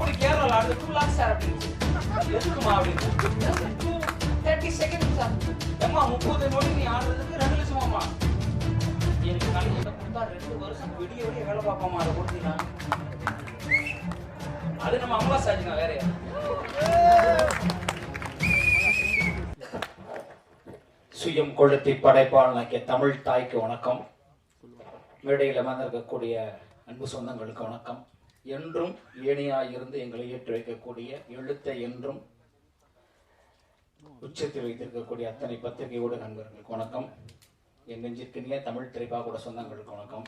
எப்படி கேரளால ஆடுது 2 lakhs சார் அப்படின்னு. எதுக்குமா அப்படின்னு. 30 seconds சார். ஏம்மா 30 நொடி நீ ஆடுறதுக்கு 2 லட்சமாமா. எனக்கு கலைஞர்கிட்ட கொடுத்தா 2 வருஷம் விடிய விடிய வேலை பார்ப்போமா அதை கொடுத்தீங்கன்னா. அது நம்ம அம்மா சாட்சினா வேற. சுயம் கொளுத்தி படைப்பாளனாக்கிய தமிழ் தாய்க்கு வணக்கம். மேடையில் அமர்ந்திருக்கக்கூடிய அன்பு சொந்தங்களுக்கு வணக்கம். என்றும் ஏணியாயிருந்து எங்களை ஏற்றி வைக்கக்கூடிய எழுத்தை என்றும் உச்சத்தில் வைத்திருக்கக்கூடிய அத்தனை பத்திரிகை ஊடக நண்பர்களுக்கு வணக்கம். என் நெஞ்சிற்கினிய தமிழ் திரைப்பாக்கூட சொந்தங்களுக்கு வணக்கம்.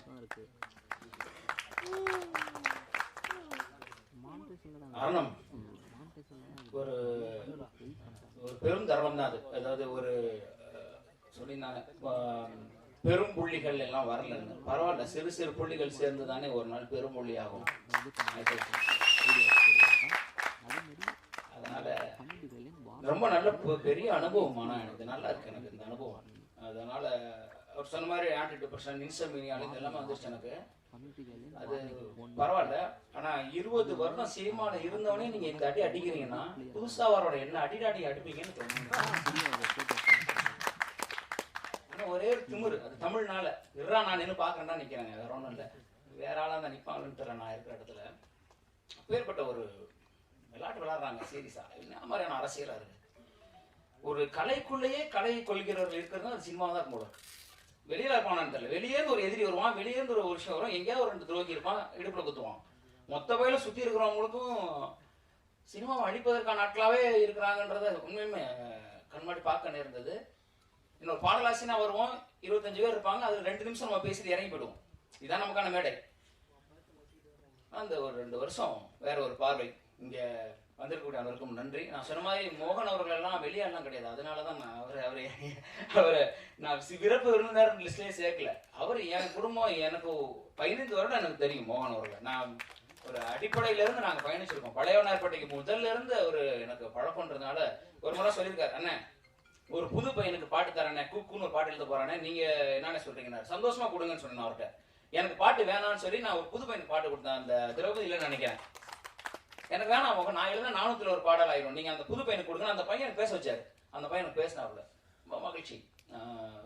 அரணம் ஒரு பெரும் தர்மம் தான் அது. அதாவது ஒரு சொல்லினாங்க பெரும் புள்ளிகள் எல்லாம் வரலன்னு. பரவாயில்ல, சிறு சிறு புள்ளிகள் சேர்ந்து தானே ஒரு நாள் பெரும் புள்ளி ஆகும். அதனால ரொம்ப நல்ல பெரிய அனுபவம். ஆனா எனக்கு நல்லா இருக்கு எனக்கு இந்த அனுபவம். அதனால அவர் சொன்ன மாதிரி ஆன்டி டிப்ரெஷன், இன்சோம்னியா இது எல்லாமே வந்துருச்சு எனக்கு. அது பரவாயில்ல. ஆனா 20 வருடம் சினிமால இருந்தவனே நீங்க இந்த அடி அடிக்கிறீங்கன்னா புதுசா வரோட என்ன அடிடாடி அடிப்பீங்கன்னு தோணுது. ஒரே ஒரு திமுரு, அது தமிழ்னால இருறா நான் நின்று பாக்குறேன்னா நிக்கிறேங்க, வேற ஒண்ணும் இல்ல. வேற ஆளா தான் நிப்பாங்கன்னு தெரியல. நான் இருக்கிற இடத்துல பேர்பட்ட ஒரு விளையாட்டு விளையாடுறாங்க சீரியஸா. என்ன மாதிரியான அரசியலா இருக்கு. ஒரு கலைக்குள்ளேயே கலையை கொள்கிறவர்கள் இருக்கிறது அது சினிமாவா தான் இருக்கும். வெளியில இருப்பானான்னு தெரியல. வெளியே இருந்து ஒரு எதிரி வருவான், வெளியே இருந்து ஒரு விஷயம் வரும், எங்கேயாவது ஒரு 2 துரோகி இருப்பான், இடுப்புல குத்துவான். மொத்த பயில சுத்தி இருக்கிறவங்களுக்கும் சினிமாவை அழிப்பதற்கான நாட்களாவே இருக்கிறாங்கன்றத உண்மையுமே கண்மாடி பார்க்க நேர்ந்தது. இன்னொரு பாடலாசினா வருவோம், 25 பேர் இருப்பாங்க, அது 2 நிமிஷம் நம்ம பேசிட்டு இறங்கி போயிடுவோம். இதுதான் நமக்கான மேடை. அந்த ஒரு 2 வருஷம் வேற ஒரு பார்வை. இங்க வந்திருக்கக்கூடிய அனைவருக்கும் நன்றி. நான் சொன்ன மாதிரி மோகன் அவர்கள் எல்லாம் வெளியாடலாம் கிடையாது. அதனாலதான் நான் அவரை நான் விருப்ப விருந்தினர் லிஸ்ட்லயே சேர்க்கல. அவர் என் குடும்பம், எனக்கு 15 வருடம் எனக்கு தெரியும் மோகன் அவர்கள். நான் ஒரு அடிப்படையில இருந்து நாங்க பயணிச்சிருக்கோம். பழையவனார்பேட்டைக்கு முதல்ல இருந்து அவரு எனக்கு பழக்கம்ன்றதுனால ஒரு முறை சொல்லியிருக்காரு, அண்ணன் ஒரு புது பையனுக்கு பாட்டு தரேன், கூக்குன்னு ஒரு பாட்டு எழுத போறானே, நீங்க என்னென்ன சொல்றீங்கன்னா சந்தோஷமா கொடுங்கன்னு சொன்னேன் அவர்கிட்ட. எனக்கு பாட்டு வேணாம்னு சொல்லி நான் ஒரு புது பையனுக்கு பாட்டு கொடுத்தேன். அந்த திரௌபதியில நினைக்கிறேன். எனக்கு வேணாம், நான் எழுத 400 ஒரு பாடல் ஆயிரும், நீங்க அந்த புது பையனுக்கு கொடுங்க. அந்த பையனுக்கு பேச வச்சாரு. அந்த பையனுக்கு பேசினாப்புல. ரொம்ப மகிழ்ச்சி.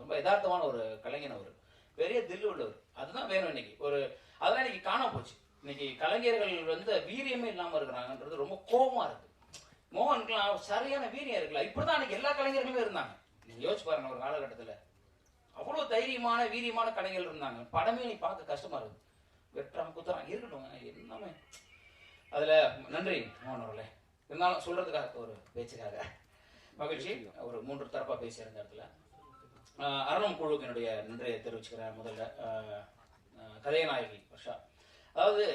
ரொம்ப யதார்த்தமான ஒரு கலைஞன் அவர். பெரிய தில்லு உள்ளவர். அதுதான் வேணும் இன்னைக்கு. அதெல்லாம் இன்னைக்கு காணாம போச்சு. இன்னைக்கு கலைஞர்கள் வீரியமே இல்லாம இருக்கிறாங்கன்றது ரொம்ப கோபமா இருக்கு. மோகனுக்குலாம் சரியான வீரியம் இருக்குல்ல. இப்படிதான் அன்னைக்கு எல்லா கலைஞர்களுமே இருந்தாங்க. நீங்க யோசிச்சு பாருங்க, ஒரு காலகட்டத்துல அவ்வளவு தைரியமான வீரியமான கலைஞர்கள் இருந்தாங்க. படமே நீ பார்க்க கஷ்டமா இருக்கு. வெற்றாம குத்துறாங்க இருக்கட்டும் எல்லாமே. அதுல நன்றி மோகன் அவர்களே. இருந்தாலும் சொல்றதுக்காக ஒரு பேச்சுக்காக மகிழ்ச்சி. ஒரு 3 தரப்பா பேசியிருந்த இடத்துல அரணம் குழுவுக்கு என்னுடைய நன்றியை தெரிவிச்சுக்கிறேன். முதல்ல கதைநாயகி வர்ஷா. அதாவது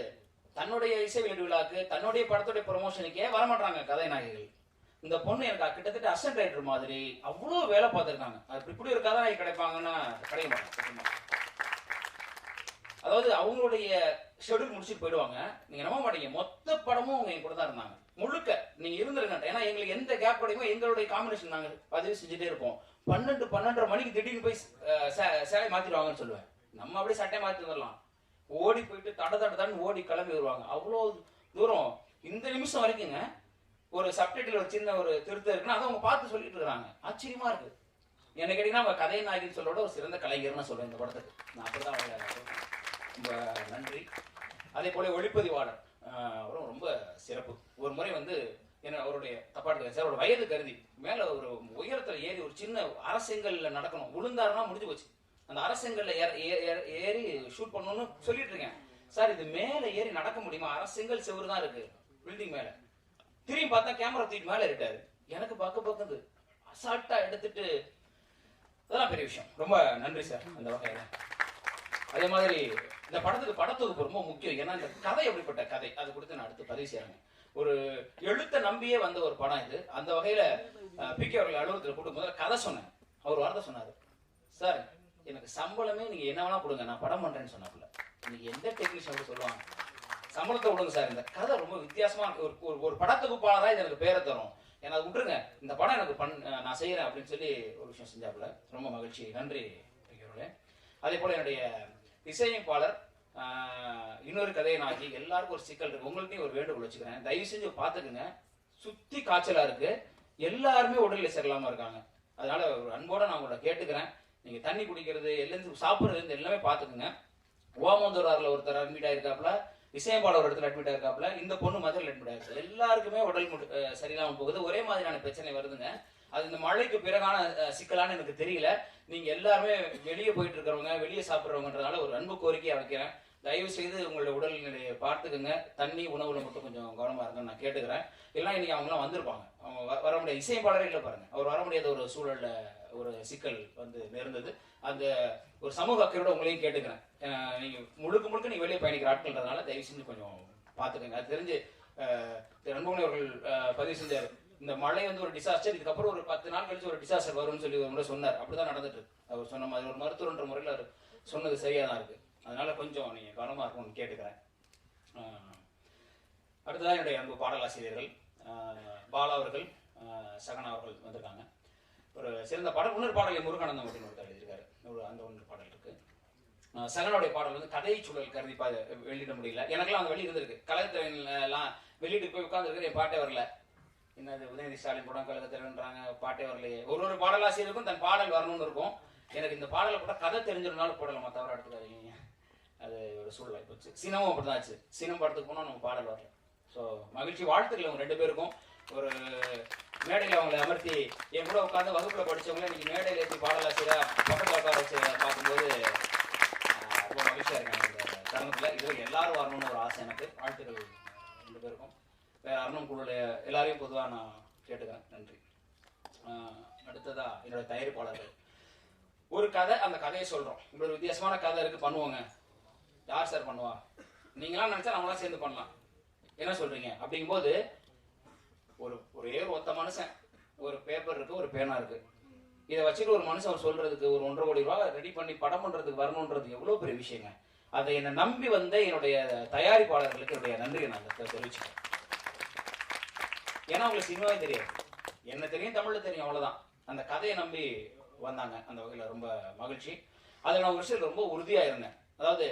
தன்னுடைய இசை வெளியீடு விழாக்கு, தன்னுடைய படத்துடைய ப்ரமோஷனுக்கே வரமாட்டாங்க கதைநாயகிகள். இந்த பொண்ணு எனக்கு கிட்டத்தட்ட அசிஸ்டன்ட் ரைட்டர் மாதிரி அவ்வளவு வேலை பார்த்துருக்காங்க. அது இப்படி ஒரு கதாநாயகி கிடைப்பாங்கன்னா கிடைக்க மாட்டாங்க. அதாவது அவங்களுடைய ஷெடியூல் முடிச்சுட்டு போயிடுவாங்க. நீங்க நம்ப மாட்டீங்க, மொத்த படமும் அவங்க என் கூட தான் இருந்தாங்க. முழுக்க நீங்க இருந்திருக்க. ஏன்னா எங்களுக்கு எந்த கேப் கிடைக்குமோ எங்களுடைய காம்பினேஷன் நாங்க பதிவு செஞ்சுட்டே இருப்போம். 12-12:30 மணிக்கு திடீர்னு போய் சேலை மாத்திடுவாங்கன்னு சொல்லுவேன். நம்ம அப்படியே சட்டை மாத்தி வந்துடலாம். ஓடி போயிட்டு தட ஓடி கிளம்பி வருவாங்க. அவ்வளோ தூரம் இந்த நிமிஷம் வரைக்குங்க ஒரு சப்டைட்டில் ஒரு சின்ன ஒரு திருத்தம் இருக்குன்னா அதை அவங்க பார்த்து சொல்லிட்டு இருக்காங்க. ஆச்சரியமா இருக்கு. என்ன கேட்டீங்கன்னா அவங்க கதைநாயகின்னு சொல்லோட ஒரு சிறந்த கலைஞர்னு சொல்றேன் இந்த படத்துக்கு. நான் அப்படிதான் ரொம்ப நன்றி. அதே போல ஒளிப்பதிவாளர் அவரும் ரொம்ப சிறப்பு. ஒரு முறை என்ன அவருடைய தப்பாட்டு சார் அவரோட வயது கருதி மேல ஒரு உயரத்துல ஏறி ஒரு சின்ன அரசெங்கல்ல நடக்கணும், விழுந்தாருன்னா முடிஞ்சு போச்சு. அந்த அரசெங்கல்ல ஏறி ஷூட் பண்ணணும்னு சொல்லிட்டு இருக்கேன். சார் இது மேல ஏறி நடக்க முடியுமா? அரசெங்கல் செவரு தான் இருக்கு பில்டிங் மேல. திரும்பி பார்த்தா கேமரா தூக்கி மேல இருக்காரு. எனக்கு பக்கத்து அசால்ட்டா எடுத்துட்டு, அதெல்லாம் பெரிய விஷயம். ரொம்ப நன்றி சார் அந்த வகையில. அதே மாதிரி இந்த படத்துக்கு ரொம்ப முக்கியம். ஏன்னா இந்த கதை எப்படிப்பட்ட கதை அது கொடுத்து நான் அடுத்து பதிவு செய்யறேன். ஒரு எழுத்த நம்பியே வந்த ஒரு படம் இது. அந்த வகையில பிகே அவர்கள் அலுவலகத்தில் கூட்டும் போது கதை சொன்னேன். அவர் வார்த்தை சொன்னாரு, சார் எனக்கு சம்பளமே நீங்க என்ன வேணா கொடுங்க, நான் படம் பண்றேன்னு சொன்னாப்புல. இன்னைக்கு எந்த டெக்னீஷியன் சொல்லுவாங்க சம்பளத்தை விடுங்க சார், இந்த கதை ரொம்ப வித்தியாசமா ஒரு படத்தொகுப்பாளரா இது எனக்கு பேரை தரும், ஏன்னா அது விட்டுருங்க, இந்த படம் எனக்கு நான் செய்யறேன் அப்படின்னு சொல்லி ஒரு விஷயம் செஞ்சாப்புல. ரொம்ப மகிழ்ச்சி. நன்றி அவர்களே. அதே போல என்னுடைய இசையமைப்பாளர் இன்னொரு கதையை நாக்கி எல்லாருக்கும் ஒரு சிக்கல் இருக்கு. உங்கள்கிட்டையும் ஒரு வேண்டுகோள் வச்சுக்கிறேன், தயவு செஞ்சு பார்த்துக்குங்க. சுத்தி காய்ச்சலா இருக்கு, எல்லாருமே உடல்ல சரியில்லாம இருக்காங்க. அதனால ஒரு அன்போட நான் உங்களை கேட்டுக்கிறேன், நீங்க தண்ணி குடிக்கிறது எல்லாம் சாப்பிடுறது எல்லாமே பார்த்துக்குங்க. ஓமந்தூராரில் ஒருத்தர் அட்மிட் ஆயிருக்காப்ல, விஷயம்பால ஒரு இடத்துல அட்மிட் ஆயிருக்காப்ல, இந்த பொண்ணு மதுரையில் அட்மிட் ஆயிருக்கு. எல்லாருக்குமே உடல் சரியில்லாம போகுது, ஒரே மாதிரியான பிரச்சனை வருதுங்க. அது இந்த மழைக்கு பிறகான சிக்கலான எனக்கு தெரியல. நீங்க எல்லாருமே வெளியே போயிட்டு இருக்கிறவங்க, வெளியே சாப்பிட்றவங்கன்றதுனால ஒரு அன்பு கோரிக்கையா வைக்கிறேன், தயவு செய்து உங்களோட உடல்நிலையை பார்த்துக்குங்க. தண்ணி உணவுல மட்டும் கொஞ்சம் கவனமா இருக்குன்னு நான் கேட்டுக்கிறேன். எல்லாம் இன்னைக்கு அவங்களாம் வந்திருப்பாங்க, அவங்க வர முடியாது. இசையமைப்பாளரே இல்லை பாருங்க, அவர் வர முடியாத ஒரு சூழல்ல ஒரு சிக்கல் வந்து நேர்ந்தது. அந்த ஒரு சமூக அக்கறையோட உங்களையும் கேட்டுக்கிறேன். நீங்க முழுக்க நீங்க வெளியே பயணிக்கிற ஆட்கள்ன்றதுனால தயவு செஞ்சு கொஞ்சம் பார்த்துக்கங்க. அது தெரிஞ்சு அன்புமணி அவர்கள் பதிவு செஞ்சார், இந்த மழை வந்து ஒரு டிசாஸ்டர், இதுக்கப்புறம் ஒரு 10 நாள் கழிச்சு ஒரு டிசாஸ்டர் வரும்னு சொல்லி ஒரு முறை சொன்னார். அப்படிதான் நடந்துட்டு இருக்கு. அவர் சொன்ன மாதிரி ஒரு மருத்துவன்ற முறையில் அவர் சொன்னது சரியா தான் இருக்கு. அதனால கொஞ்சம் நீங்க கவனமா இருக்கும்னு கேட்டுக்கிறேன். அடுத்ததான் என்னுடைய அன்பு பாடலாசிரியர்கள் பாலா அவர்கள், சகனா அவர்கள் வந்திருக்காங்க. ஒரு சிறந்த பாடல், இன்னொரு பாடல் முருகானந்தம் அப்படின்னு ஒருத்தர் எழுதியிருக்காரு, அந்த ஒன்று பாடல் இருக்கு. சகனுடைய பாடல் வந்து கதை சூழல் கருதி வெளியிட முடியல. எனக்கெல்லாம் அந்த வெளியே இருந்திருக்கு, கலைத்திறன்லாம் வெளியிட்டு போய் உட்காந்துருக்கு, என் பாட்டே வரல. என்னது உதயநிதி ஸ்டாலின் படம் கலைத்திறன்றாங்க, பாட்டே வரலையே. ஒரு பாடலாசிரியருக்கும் தன் பாடல் வரணும்னு இருக்கும். எனக்கு இந்த பாடலை போட்டால் கதை தெரிஞ்சிருந்தாலும் போடலாமா, தவிர எடுத்துக்காதீங்க. அது ஒரு சூழல் போச்சு. சினமும் அப்படிதான் ஆச்சு, சினம் படத்துக்கு போனால் நம்ம பாடல் வரல. ஸோ மகிழ்ச்சி, வாழ்த்துக்கள் அவங்க 2 பேருக்கும். ஒரு மேடையில் அவங்களை அமர்த்தி என் கூட உட்காந்து வகுப்பில் படித்தவங்களே இன்னைக்கு மேடையில் ஏற்றி பாடலாசிரியரா பக்கத்தில் உட்கார வச்சு பார்க்கும்போது ரொம்ப மகிழ்ச்சியாக இருக்காங்க. இந்த தருணத்தில் இது எல்லாரும் வரணும்னு ஒரு ஆசை எனக்கு. வாழ்த்துக்கள் 2 பேருக்கும். வேறு அருணம் குழுவில் எல்லாரையும் பொதுவாக நான் கேட்டுக்கிறேன். நன்றி. அடுத்ததா என்னோட தயாரிப்பாளர்கள் ஒரு கதை, அந்த கதையை சொல்கிறோம். உங்களுக்கு வித்தியாசமான கதை இருக்குது, பண்ணுவோங்க. யார் சார் பண்ணுவா? நீங்களாம் நினச்சா நம்மளாம் சேர்ந்து பண்ணலாம், என்ன சொல்கிறீங்க? அப்படிங்கும்போது ஒரே ஒத்த மனுஷன், ஒரு பேப்பர் இருக்கு, ஒரு பேனா இருக்கு, இதை வச்சுட்டு ஒரு மனுஷன் சொல்றதுக்கு ஒரு 1.5 கோடி ரூபாய் ரெடி பண்ணி படம் பண்றதுக்கு வரணுன்றது எவ்வளவு பெரிய விஷயங்க. அதை என்னை நம்பி வந்த என்னுடைய தயாரிப்பாளர்களுக்கு என்னுடைய நன்றியை நான் தெரிவிச்சுக்கிறேன். ஏன்னா அவங்களுக்கு சினிமாவே தெரியாது, என்ன தெரியும், தமிழ்ல தெரியும், அவ்வளவுதான். அந்த கதையை நம்பி வந்தாங்க, அந்த வகையில ரொம்ப மகிழ்ச்சி. அதில் நான் ஒரு விஷயம் ரொம்ப உறுதியா இருந்தேன். அதாவது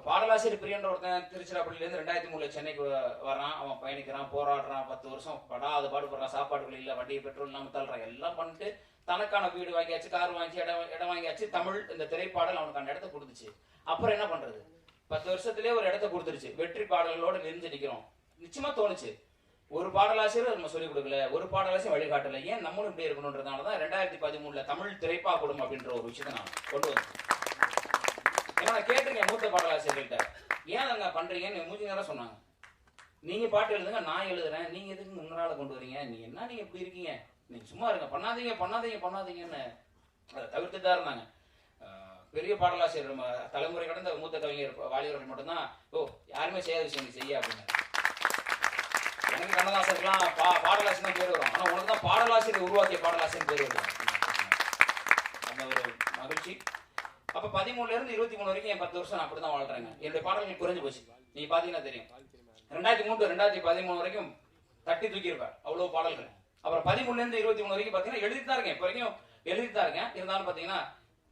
பாடலாசிரியர் பிரியன்ற ஒருத்தன் திருச்சிராப்பள்ளியிலேருந்து 2003 சென்னைக்கு வரான், அவன் பயணிக்கிறான், போராடுறான், 10 வருஷம் படாத பாடுபடுறான், சாப்பாடுகள் இல்லை, வண்டியை பெட்ரோல் இல்லாமல் தள்ளுறான், எல்லாம் பண்ணிட்டு தனக்கான வீடு வாங்கியாச்சு, கார் வாங்கி இடம் வாங்கியாச்சு. தமிழ் இந்த திரைப்பாடல் அவனுக்கு அந்த இடத்த கொடுத்துச்சு. அப்புறம் என்ன பண்றது? 10 வருஷத்துலேயே ஒரு இடத்த கொடுத்துருச்சு, வெற்றி பாடல்களோடு நெறிஞ்சு நிற்கிறோம். நிச்சயமா தோணுச்சு, ஒரு பாடலாசிரியர் நம்ம சொல்லிக் கொடுக்கல, ஒரு பாடலாசிரியர் வழிகாட்டல, ஏன் நம்மளும் இப்படி இருக்கணும்ன்றதுனாலதான் 2013 தமிழ் திரைப்பாக்கூடம் அப்படின்ற ஒரு விஷயத்தை நான் கொண்டு வந்தேன். ஏன்னா நான் கேட்டிருக்கேன் மூத்த பாடலாசிரியர்கள்ட்ட, ஏன் அங்க பண்றீங்கன்னு மூஞ்சி நேரம் சொன்னாங்க. நீங்க பாட்டு எழுதுங்க, நான் எழுதுறேன், நீங்க எதுக்கு முன்னால கொண்டு வரீங்க, நீங்க இப்படி இருக்கீங்க, நீங்க சும்மா இருங்க, பண்ணாதீங்க பண்ணாதீங்க பண்ணாதீங்கன்னு அதை தவிர்த்துட்டு தான் இருந்தாங்க. பெரிய பாடலாசிரியர் தலைமுறை கடந்த மூத்த கவிஞர் வாலிபர்கள் மட்டும்தான், யாருமே செய்யாத விஷயம் செய்ய அப்படின்னு. எனக்கு கண்ணதாசருக்குலாம் பாடலாசிரியர் பேர் வரும், ஆனா உனக்கு தான் பாடலாசிரியர் உருவாக்கிய பாடலாசிரியர் பேர் வரும். அந்த ஒரு மகிழ்ச்சி. அப்ப 13ல இருந்து 23 வரைக்கும் என் 10 வருஷம் நான் அப்படிதான் வாழ்றேங்க. என்னுடைய பாடல்கள் குறைஞ்சு போச்சு, நீங்க பாத்தீங்கன்னா தெரியும். 2003 2013 வரைக்கும் தட்டி தூக்கி இருப்பேன், அவ்வளவு பாடல்கள். அப்புறம் 13ல இருந்து 23 வரைக்கும் பாத்தீங்கன்னா எழுதிட்டு தான் இருக்கேன், இப்ப வரைக்கும் எழுதிட்டு தான் இருக்கேன். இருந்தாலும் பாத்தீங்கன்னா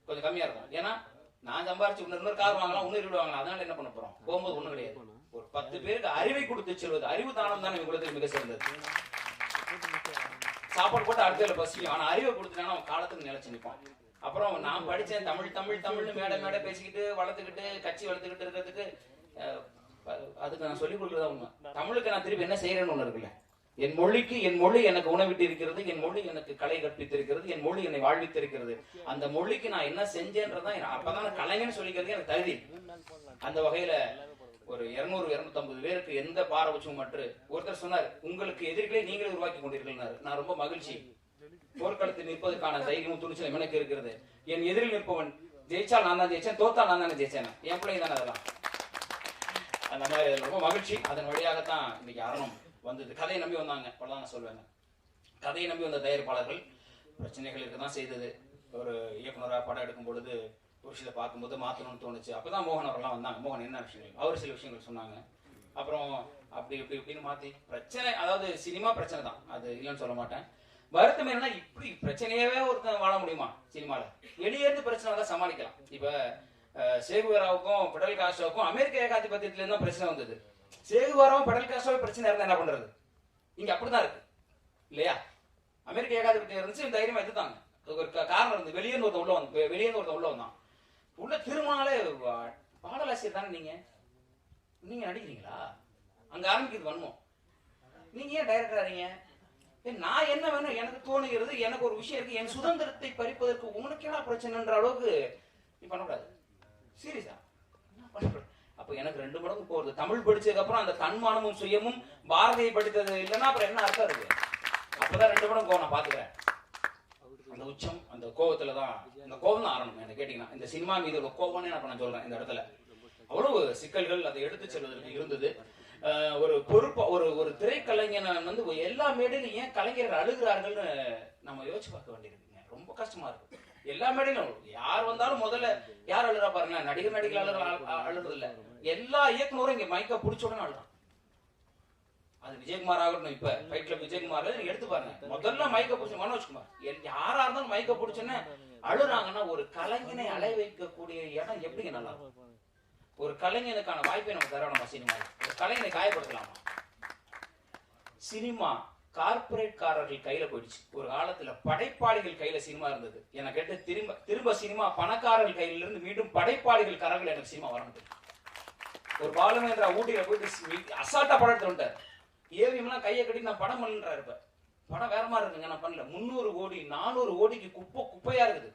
கொஞ்சம் கம்மியா இருக்கும். ஏன்னா நான் சம்பாரிச்சு இன்னொரு கார் வாங்கலாம், இன்னொரு வீடு வாங்கலாம், அதனால என்ன பண்ண போறோம், போகும்போது ஒண்ணும் கிடையாது. ஒரு 10 பேருக்கு அறிவை கொடுத்து செல்வது, அறிவு தானம் தான் உங்களுக்கு மிக சிறந்தது. சாப்பாடு போட்டு அடுத்த பசிக்கும், ஆனா அறிவை கொடுத்துட்டாங்கன்னா அவன் காலத்துக்கு நிலைச்சு நிற்பான். அப்புறம் நான் படிச்சேன் தமிழ் தமிழ் தமிழ்னு மேடை பேசிக்கிட்டு வளர்த்துக்கிட்டு கட்சி வளர்த்துக்கிட்டு இருக்கிறதுக்கு அதுக்கு நான் சொல்லிக் கொடுக்குறதா உண்மை. தமிழுக்கு நான் திருப்பி என்ன செய்யறேன்னு ஒண்ணு இருக்குல்ல, என் மொழிக்கு என் மொழி எனக்கு உணவிட்டு இருக்கிறது, என் மொழி எனக்கு கலை கற்பித்திருக்கிறது, என் மொழி என்னை வாழ்வித்திருக்கிறது. அந்த மொழிக்கு நான் என்ன செஞ்சேன்றதான் அப்பதான் கலைஞன்னு சொல்லிக்கிறது எனக்கு தகுதி. அந்த வகையில ஒரு 200-250 பேருக்கு எந்த பாரபட்சமும் மற்ற ஒருத்தர் சொன்னார், உங்களுக்கு எதிர்களை நீங்களே உருவாக்கி கொண்டிருக்கிறார். நான் ரொம்ப மகிழ்ச்சி, போர்க்களத்தில் நிற்பதற்கான தைரியமும் துணிச்சலும் எனக்கு இருக்கிறது. என் எதிரில் நிற்பவன் ஜெயிச்சால் நான் தான் ஜெயிச்சேன், தோத்தால் நான் தானே ஜெயிச்சேன், என் பிள்ளைங்க தானே அதெல்லாம். அந்த மாதிரி ரொம்ப மகிழ்ச்சி. அதன் வழியாகத்தான் இன்னைக்கு அரணம் வந்தது. கதையை நம்பி வந்தாங்க, அவ்வளவுதான் சொல்லுவாங்க. கதையை நம்பி வந்த தயாரிப்பாளர்கள் பிரச்சனைகள் இருக்கதான் செய்தது. ஒரு இயக்குனராக படம் எடுக்கும் பொழுது ஒரு விஷயத்தை பார்க்கும்போது மாற்றணும்னு தோணுச்சு. அப்பதான் மோகன் அவர்கள்லாம் வந்தாங்க. மோகன் என்ன விஷயங்கள், அவர் சில விஷயங்கள் சொன்னாங்க. அப்புறம் அப்படி இப்படி இப்படின்னு மாத்தி பிரச்சனை, அதாவது சினிமா பிரச்சனை தான், அது இல்லைன்னு சொல்ல மாட்டேன். வருத்தம் என்னன்னா, இப்படி பிரச்சனையாவே ஒருத்தன் வாழ முடியுமா சினிமால? வெளியே இருந்து பிரச்சனை தான் சமாளிக்கலாம். இப்ப சேகுவேராவுக்கும் பிடல் காஸ்ட்ரோவுக்கும் அமெரிக்க ஏகாதிபத்தியத்துல இருந்தா பிரச்சனை வந்தது. சேகுவேராவும் பிடல் காஸ்ட்ரோவும் பிரச்சனை இருந்தா என்ன பண்றது? இங்க அப்படிதான் இருக்கு இல்லையா? அமெரிக்க ஏகாதிபத்தியம் இருந்துச்சு, தைரியமா எடுத்தாங்க. ஒரு காரணம் இருந்து வெளியேந்து ஒருத்தன் உள்ள வந்தான். உள்ள திரும்பினாலே பாடலாசிரியர் தானே நீங்க நடிக்கிறீங்களா? அங்க ஆரம்பிக்கிறது வன்மம். நீங்க ஏன் டைரக்டர் ஆறீங்க? நான் என்ன வேணும் எனக்கு தோணுகிறது, எனக்கு ஒரு விஷயம் இருக்கு, என் சுதந்திரத்தை பறிப்பதற்கு உனக்கு என்ன பிரச்சனைன்ற அளவுக்கு நீ பண்ணக்கூடாது. சீரியஸா அப்ப எனக்கு 2 மடங்கு போறது. தமிழ் படிச்சதுக்கு அப்புறம் அந்த தன்மானமும் சுயமும் பாரதியை படித்தது இல்லைன்னா அப்புறம் என்ன அர்த்தம் இருக்கு? அப்பதான் 2 மடங்கு கோவம் நான் பாத்துக்கிறேன். அந்த உச்சம் அந்த கோபத்துலதான், அந்த கோபம் தான் ஆரம்பம். என்ன கேட்டீங்கன்னா இந்த சினிமா மீது ஒரு கோபம்னு நான் சொல்றேன். இந்த இடத்துல அவ்வளவு சிக்கல்கள் அதை எடுத்து செல்வதற்கு இருந்தது. ஒரு பொறுப்பு ஒரு திரைக்கலைஞன் வந்து எல்லா மேடையிலும் ஏன் கலைஞர்கள் அழுகிறார்கள்னு நம்ம யோசிச்சு பார்க்க வேண்டியிருக்குங்க. ரொம்ப கஷ்டமா இருக்கு. எல்லா மேடையிலும் யார் வந்தாலும் முதல்ல யார் அழுறா பாருங்க, நடிகர் அழுறது இல்ல, எல்லா இயக்குனரும் இங்க மைக்க பிடிச்ச உடனே அழுறான். அது விஜயகுமார் ஆகட்டும், இப்ப ஃபைட் கிளப் விஜயகுமார் எடுத்து பாருங்க, முதல்ல மைக்க பிடிச்ச மனோஜ்குமார், யாரா இருந்தாலும் மைக்க பிடிச்சோன்னு அழுறாங்கன்னா ஒரு கலைஞனை அலை வைக்கக்கூடிய இடம் எப்படிங்க நல்லா இருக்கும்? ஒரு கலைஞனுக்கான வாய்ப்பை நம்ம தரணுமா? சினிமா ஒரு கலைஞனை காயப்படுத்தலாமா? சினிமா கார்பரேட் காரர்கள் கையில போயிடுச்சு. ஒரு காலத்துல படைப்பாளிகள் கையில சினிமா இருந்தது. எனக்கு கேட்டு திரும்ப சினிமா பணக்காரர்கள் கையில இருந்து மீண்டும் படைப்பாளிகள் கரங்கள் எனக்கு சினிமா வரணும். ஒரு பாலுமேந்திரா ஊட்டியில போயிட்டு அசால்ட்டா படம் எடுத்து வந்துட்டார். ஏவிஎம்லாம் கையை கட்டி நான் படம் பண்ணுறாரு. இப்ப படம் வேற மாதிரி இருக்குங்க, நான் பண்ணல. 300 கோடி 400 கோடிக்கு குப்பையா இருக்குது.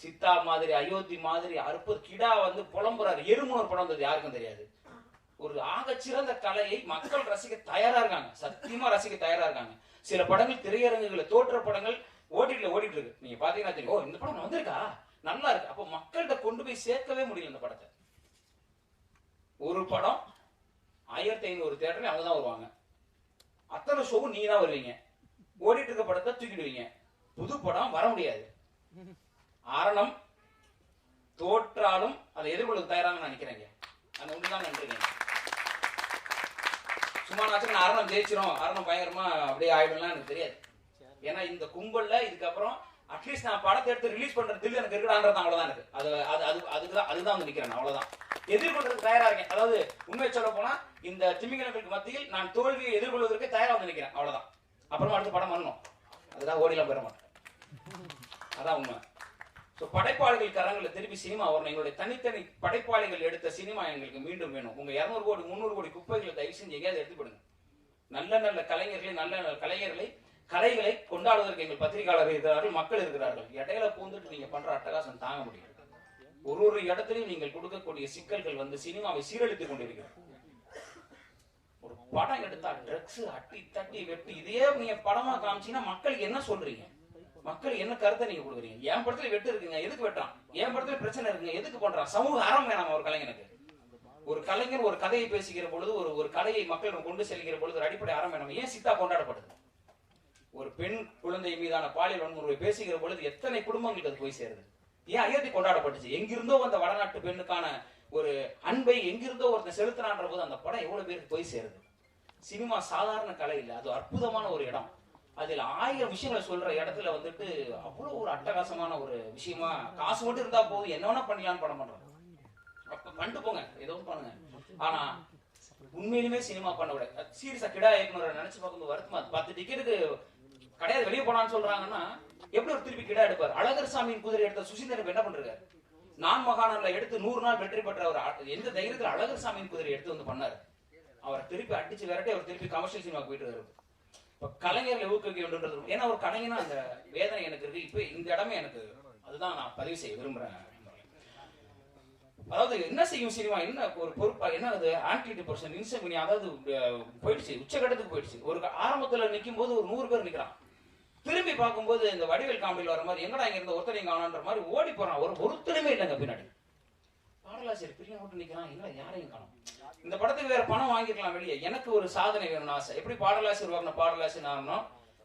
சித்தா மாதிரி, அயோத்தி மாதிரி, அற்புத கிடா வந்து புலம்புறாரு. எருமுனர் படம் வந்தது யாருக்கும் தெரியாது. ஒரு ஆகச்சிறந்த கலையை மக்கள் ரசிக்க தயாரா இருக்காங்க, சத்தியமா ரசிக்க தயாரா இருக்காங்க. சில படங்கள் திரையரங்குகளை தோற்ற படங்கள் ஓடிட்டு இருக்கு. நீங்க பாத்தீங்கன்னா தெரியும், ஓ இந்த படம் வந்திருக்கா, நல்லா இருக்கு. அப்ப மக்கள்கிட்ட கொண்டு போய் சேர்க்கவே முடியல இந்த படத்தை. ஒரு படம் 1500 தியேட்டர்ல அவங்க தான் வருவாங்க. அத்தனை ஷோவும் நீங்க தான் வருவீங்க. ஓடிட்டு இருக்க படத்தை தூக்கிடுவீங்க. புது படம் வர முடியாது. ஆரணம் தோற்றாலும் அதை எதிர்கொள்ள தயாராக நினைக்கிறேங்க. அந்த ஒன்றுதான் நன்றிங்க. சும்மா நாச்சும் அரணம் ஜெயிச்சிரும், அரணம் பயங்கரமா அப்படியே ஆயிடும்லாம் எனக்கு தெரியாது. ஏன்னா இந்த கும்பல்ல இதுக்கப்புறம் அட்லீஸ்ட் நான் படத்தை எடுத்து ரிலீஸ் பண்றது எனக்கு இருக்கடான்றது அவ்வளவுதான் இருக்கு. அதுதான் வந்து நிக்கிறேன். அவ்வளவுதான் எதிர்கொள்றதுக்கு தயாரா இருக்கேன். அதாவது உண்மை சொல்ல போனா இந்த திமிங்கலங்களுக்கு மத்தியில் நான் தோல்வியை எதிர்கொள்வதற்கு தயாரா வந்து நிக்கிறேன். அவ்வளவுதான். அப்புறமா அடுத்த படம் பண்ணணும். அதுதான் ஓடிலாம் பெற மாட்டேன். அதான் உண்மை. படைப்பாளிகள் கரங்களை திருப்பி சினிமா வரணும். எங்களுடைய தனித்தனி படைப்பாளிகள் எடுத்த சினிமா எங்களுக்கு மீண்டும் வேணும். உங்க 200 கோடி 300 கோடி குப்பைகளை தயவு செஞ்சு எங்கேயாவது எடுத்துப்படுங்க. நல்ல நல்ல கலைஞர்களை, நல்ல கலைஞர்களை, கலைகளை கொண்டாடுவதற்கு எங்கள் பத்திரிகையாளர்கள் இருக்கிறார்கள், மக்கள் இருக்கிறார்கள். இடையில பூந்துட்டு நீங்க பண்ற அட்டகாசம் தாங்க முடியும். ஒரு இடத்திலையும் நீங்கள் கொடுக்கக்கூடிய சிக்கல்கள் வந்து சினிமாவை சீரழித்துக் கொண்டிருக்கிறது. ஒரு படம் எடுத்தா ட்ரக்ஸ் அட்டி தட்டி வெட்டி இதே நீங்க படமா காமிச்சீங்கன்னா மக்களுக்கு என்ன சொல்றீங்க? மக்கள் என்ன கருத்தை நீங்க கொடுக்குறீங்க? என் படத்துல வெட்டு இருக்குங்க, எதுக்கு வெட்டான்? என் படத்துல பிரச்சனை இருக்குங்க, எதுக்கு பண்றான்? சமூக அறம் வேணாம் ஒரு கலைஞனுக்கு. ஒரு கலைஞர் ஒரு கதையை பேசுகிற பொழுது, ஒரு கதையை மக்களிடம் கொண்டு செல்கிற பொழுது ஒரு அடிப்படை அறம் வேணும். ஏன் சித்தா கொண்டாடப்படுது? ஒரு பெண் குழந்தை மீதான பாலியல் வன்முறை பேசுகிற பொழுது எத்தனை குடும்பங்களுக்கு அது போய் சேருது? ஏன் அயோத்தி கொண்டாடப்பட்டுச்சு? எங்கிருந்தோ அந்த வடநாட்டு பெண்ணுக்கான ஒரு அன்பை எங்கிருந்தோ ஒருத்தன் செலுத்தினான்ற போது அந்த படம் எவ்வளவு பேருக்கு போய் சேருது? சினிமா சாதாரண கலை இல்லை, அது அற்புதமான ஒரு இடம். அதில் 1000 விஷயங்களை சொல்ற இடத்துல வந்துட்டு அவ்வளவு ஒரு அட்டகாசமான ஒரு விஷயமா காசு மட்டும் இருந்தா போதும் என்ன வேணா பண்ணலான்னு படம் பண்றாங்க. அப்ப பண்ணிட்டு போங்க, ஏதோ பண்ணுங்க. ஆனா உண்மையிலுமே சினிமா பண்ண விட சீரியஸா கிடா இயக்குனர் நினைச்சு பார்க்கும்போது வருத்தமா 10 டிக்கெட்டுக்கு கிடையாது வெளியே போனான்னு சொல்றாங்கன்னா எப்படி ஒரு திருப்பி கிடா எடுப்பார்? அழகர் சாமியின் குதிரை எடுத்த சுசீந்திரன் என்ன பண்றாரு? நான் மகானர்ல எடுத்து 100 நாள் வெற்றி பெற்ற அவர் எந்த தைரியத்தில் அழகர் சாமியின் குதிரை எடுத்து வந்து பண்ணாரு? அவரை திருப்பி அடிச்சு விரட்டி அவர் திருப்பி கமர்ஷியல் சினிமா போயிட்டு வருது. கலைஞர்களை ஊக்குவிக்க வேண்டும். ஏன்னா ஒரு கலைஞனா அந்த வேதனை எனக்கு இருக்கு. இப்ப இந்த இடமே எனக்கு அதுதான் நான் பதிவு செய்ய விரும்புறேன். அதாவது என்ன செய்யும் சினிமா, என்ன ஒரு பொறுப்பா, என்ன அது ஆன்டி டிப்ரெஷன், இன்சோம்னியா, அதாவது போயிடுச்சு, உச்சகட்டத்துக்கு போயிடுச்சு. ஒரு ஆரம்பத்துல நிற்கும் போது ஒரு 100 பேர் நிக்கிறான். திரும்பி பார்க்கும்போது இந்த வடிவேல் காமெடியில் வர மாதிரி எங்கடா இங்க இருந்த ஒருத்தனையும் காணான்ற மாதிரி ஓடி போறான். ஒருத்தருமே இல்லைங்க பின்னாடி. பாடலாசிரியர் பிரியா மட்டும் நிக்கிறான், எங்க யாரையும் காணும். இந்த படத்துக்கு வேற பணம் வாங்கிக்கலாம் வெளியே. எனக்கு ஒரு சாதனை வேணும்னு ஆசை. எப்படி பாடலாசிரியர் வாங்கின பாடலாசிரியர் ஆகணும்?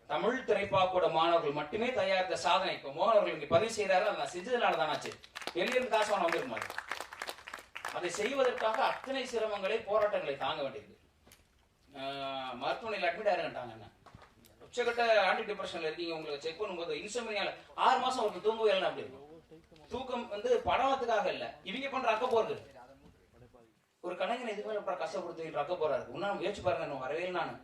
தமிழ் திரைப்பாக்கூட மாணவர்கள் மட்டுமே தயாரித்த சாதனை இப்போ மோகன் அவர்கள் இங்க பதிவு செய்யறாரு. அதை நான் செஞ்சதுனால தானாச்சு. வெளியிருந்து காசு வாங்க வந்திருக்கும். அதை செய்வதற்காக அத்தனை சிரமங்களை, போராட்டங்களை தாங்க வேண்டியது. மருத்துவமனையில் அட்மிட் ஆயிருந்தாங்க. என்ன உச்சகட்ட ஆன்டி டிப்ரெஷன்ல இருக்கீங்க, உங்களுக்கு செக் பண்ணும்போது இன்சோம்னியால 6 மாசம் ஒருத்தர் தூங்கவே இல்லைன்னு அப்படி இருக்கும். தூக்கம் வந்து படத்துக்காக இல்ல, இவங்க பண்ற அக்க போறது. ஒரு கலைஞர் இதுக்கு மேல கஷ்டப்படுத்து அக்க போறாரு. உன்ன முயற்சி பாருங்க, நான் வரவே நானு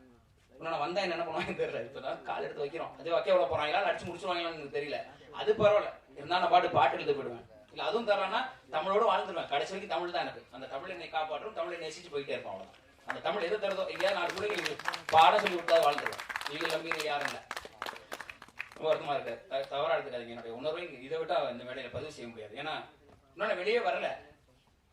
உன்ன வந்தா என்ன பண்ணுவாங்க தெரியல. இப்பதான் கால் எடுத்து வைக்கிறோம், அது வைக்க விட போறாங்களா அடிச்சு முடிச்சுருவாங்களான்னு தெரியல. அது பரவாயில்ல, இருந்தா நான் பாட்டு எழுத போயிடுவேன். இல்ல அதுவும் தரலன்னா தமிழோட வாழ்ந்துருவேன். கடைசி வரைக்கும் தமிழ் தான் எனக்கு. அந்த தமிழை என்னை காப்பாற்றும், தமிழை நேசிச்சு போயிட்டே இருப்போம். அவ்வளவு அந்த தமிழ் எது தருதோ எங்கேயாவது 4 பிள்ளைங்களுக்கு பாடம் சொல்லி விட்டா வாழ்ந்துருவேன். நீங்க நம்பி யாரும் இல்லை. ரொம்ப வருத்தமா இருக்கு, தவறா எடுத்துக்காதீங்க. என்னுடைய உணர்வை இதை விட்டா இந்த வேலையில பதிவு செய்ய முடியாது. ஏன்னா இன்னொன்னு வெளியே வரல,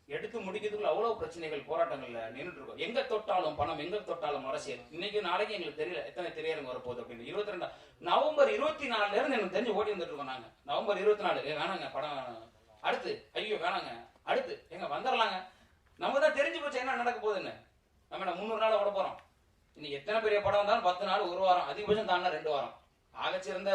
எடுத்து முடிக்கிறதுக்குள்ள அவ்வளவு பிரச்சனைகள் போராட்டங்கள்ல நின்றுட்டு இருக்கோம். எங்க தொட்டாலும் பணம், எங்க தொட்டாலும் அரசியல். இன்னைக்கு நாளைக்கு எங்களுக்கு தெரியல எத்தனை திரையரங்கு வரப்போகுது அப்படின்னு. 22 நவம்பர் 24 இருந்து எனக்கு தெரிஞ்சு ஓடி வந்துட்டு இருக்கோம் நாங்க. நவம்பர் 24 வேணாங்க படம், அடுத்து ஐயோ வேணாங்க, அடுத்து எங்க வந்துடலாங்க. நம்ம தான் தெரிஞ்சு போச்சு என்ன நடக்க போகுதுன்னு. நம்ம 300 நாள் ஓட போறோம். இன்னைக்கு எத்தனை பெரிய படம் வந்தாலும் 10 நாள், 1 வாரம், அதிகபட்சம் தாண்டா 2 வாரம். ஆகச்சிறந்த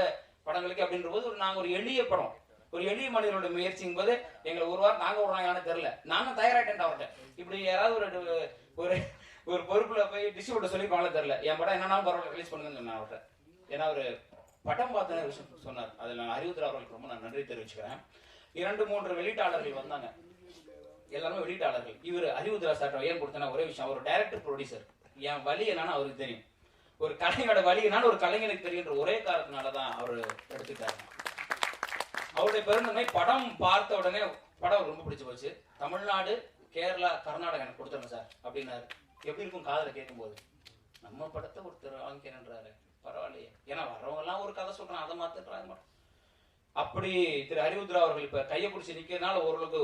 படங்களுக்கு அப்படின்ற போது நாங்க ஒரு எளிய படம், ஒரு எளிய மனிதனோட முயற்சிங்கும் போது எங்களை 1 வாரம் நாங்க விடுறாங்கன்னு தெரியல. நானும் தயாராயிட்டேன் அவர்கிட்ட. இப்படி யாராவது ஒரு ஒரு பொறுப்புல போய் டிஸ்ட்ரிபியூட்டர் சொல்லிப்பாங்களே தெரியல. என் படம் என்னன்னாலும் பரவாயில்ல ரிலீஸ் பண்ணுங்கன்னு சொன்னேன் அவர்கிட்ட. ஏன்னா ஒரு படம் பார்த்த விஷயம் சொன்னார். அதில் நான் அறிவுறுத்தல் அவர்களுக்கு ரொம்ப நான் நன்றி தெரிவிச்சுக்கிறேன். 2-3 வெளியீட்டாளர்கள் வந்தாங்க, எல்லாருமே வெளியீட்டாளர்கள். இவர் அறிவுறுத்தல் சார் ஏன் கொடுத்தனா ஒரே விஷயம், அவர் டைரக்டர் ப்ரொடியூசர். என் வழி என்னன்னு அவருக்கு தெரியும், ஒரு கலைஞரோட வழி என்னன்னு ஒரு கலைஞனுக்கு தெரியுன்ற ஒரே காரணத்தினாலதான் அவர் எடுத்துட்டாங்க. அவருடைய பெருந்தன்மை படம் பார்த்த உடனே படம் ரொம்ப பிடிச்சு போச்சு. தமிழ்நாடு, கேரளா, கர்நாடகா எனக்கு கொடுத்துருங்க சார் அப்படின்னாரு. எப்படி இருக்கும் காதல கேட்கும் போது, நம்ம படத்தை ஒருத்தர் வாங்கிக்கிறேன்றாரு, பரவாயில்லையே. ஏன்னா வர்றவங்க எல்லாம் ஒரு கதை சொல்றான், அதை மாத்துறாங்க. அப்படி திரு அறிவுத்ரா அவர்கள் இப்ப கையை பிடிச்சி நிக்கிறதுனால ஓரளவுக்கு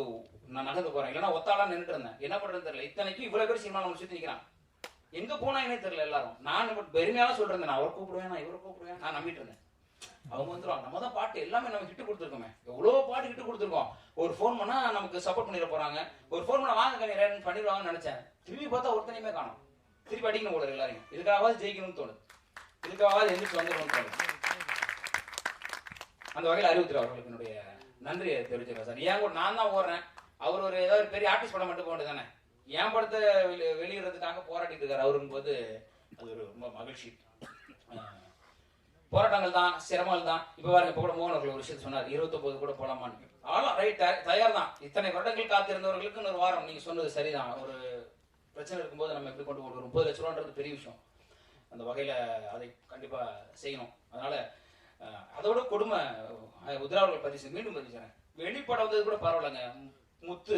நான் நகர்ந்து போறேன். இல்லைன்னா ஒத்தாளா நின்றுட்டு இருந்தேன், என்ன பண்றதுன்னு தெரியல. இத்தனைக்கும் இவ்வளவு பேர் சினிமா நம்ம சுத்தி நிக்கிறான், எங்க போனாங்கன்னே தெரியல. எல்லாரும் நான் பெருமையால சொல்றேன், நான் அவரை கூப்பிடுவேன், நான் இவரை கூப்பிடுவேன், நான் நம்பிட்டு இருந்தேன். அவங்க வந்துருவாங்க, நம்ம தான் பாட்டு எல்லாமே நம்ம கிட்ட கொடுத்துருக்கோமே, எவ்வளவு பாட்டு கிட்ட கொடுத்துருக்கோம். ஒரு போன் பண்ணா நமக்கு சப்போர்ட் பண்ணிட போறாங்க, ஒரு போன் பண்ண வாங்க கணிரன் பண்ணிடுவாங்கன்னு நினைச்சேன். திரும்பி பார்த்தா ஒருத்தனையுமே காணும். திருப்பி அடிக்கணும் போல எல்லாரையும். இதுக்காவது ஜெயிக்கணும்னு தோணுது, இதுக்காவது எந்திரிச்சு வந்துடணும்னு தோணுது. அந்த வகையில் அறிவுறுத்தல் அவர்களுக்கு என்னுடைய நன்றியை தெரிவிச்சிருக்கேன் சார். ஏன் கூட நான் தான் ஓடுறேன், அவர் ஒரு ஏதாவது பெரிய ஆர்டிஸ்ட் படம் மட்டும் போக தானே, என் படத்தை வெளியிடுறதுக்காக போராடிட்டு இருக்காரு அவருக்கும் போது அது ஒரு ரொம்ப மகிழ்ச்சி. போராட்டங்கள் தான், சிரமங்கள் தான். இப்ப பாருங்க, இப்ப கூட மோகன் அவர்கள் ஒரு விஷயத்தை சொன்னார், 29 கூட போலாமான்னு. ஆளா ரைட், தயார் தான். இத்தனை வருடங்கள் காத்திருந்தவர்களுக்கு ஒரு வாரம், நீங்க சொன்னது சரிதான். ஒரு பிரச்சனை இருக்கும்போது நம்ம எப்படி கொண்டு போடுறோம், 30 லட்ச ரூபான்றது பெரிய விஷயம். அந்த வகையில அதை கண்டிப்பா செய்யணும். அதனால அதோட கொடுமை உதிராவர்கள் பதிவு மீண்டும் பதிவுறேன். வெளிப்படம் வந்தது கூட பரவாயில்லைங்க, முத்து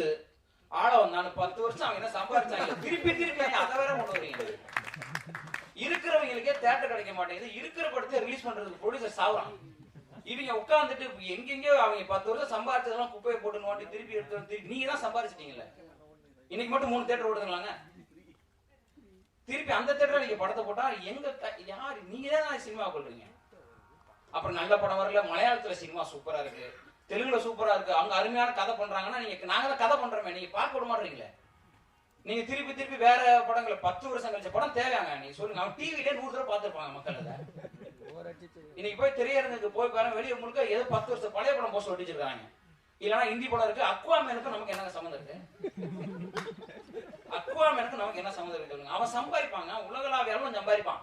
ஆட வந்தான்னு 10 வருஷம் அவங்க என்ன சம்பாதிச்சாங்க, திருப்பி அதை வேற கொண்டு வரீங்க. இருக்கிறவங்களுக்கே தேட்டர் கிடைக்க மாட்டேங்குது, இருக்கிற படத்தை ரிலீஸ் பண்றதுக்கு ப்ரொடியூசர் சாவுறான். இவங்க உட்கார்ந்துட்டு எங்கெங்கயோ அவங்க 10 வருஷம் சம்பாதிச்சதெல்லாம் குப்பையை போட்டு நோட்டி திருப்பி எடுத்து நீங்க தான் சம்பாதிச்சிட்டீங்கல்ல. இன்னைக்கு மட்டும் 3 தேட்டர் ஓடுதுங்களாங்க, திருப்பி அந்த தேட்டர்ல நீங்க படத்தை போட்டா எங்க யாரு, நீங்க தான் சினிமா கொள்றீங்க. அப்புறம் நல்ல படம் வரல, மலையாளத்துல சினிமா சூப்பரா இருக்கு, தெலுங்குல சூப்பரா இருக்கு, அவங்க அருமையான கதை பண்றாங்கன்னா நாங்க தான் கதை பண்றோமே, நீங்க பார்க்க விட மாட்டீங்களே. நீங்க திருப்பி வேற படங்களை 10 வருஷம் கழிச்ச படம் தேவையாங்க, நீங்க சொல்லுங்க. அவன் டிவிலே 100 தடவை பார்த்துருப்பாங்க மக்கள். இன்னைக்கு போய் திரையரங்குக்கு போய் பாருங்க, வெளியே முழுக்க ஏதோ 10 வருஷம் பழைய படம் போஸ்ட் ஒட்டிச்சிருக்காங்க. இல்லைன்னா ஹிந்தி படம் இருக்கு. அக்வாமேனுக்கு நமக்கு என்ன சம்மந்தம் இருக்கு? அக்வாமேனுக்கு நமக்கு என்ன சம்மந்தம் இருக்கு? அவன் சம்பாதிப்பாங்க, உலகளாவியாலும் சம்பாதிப்பான்.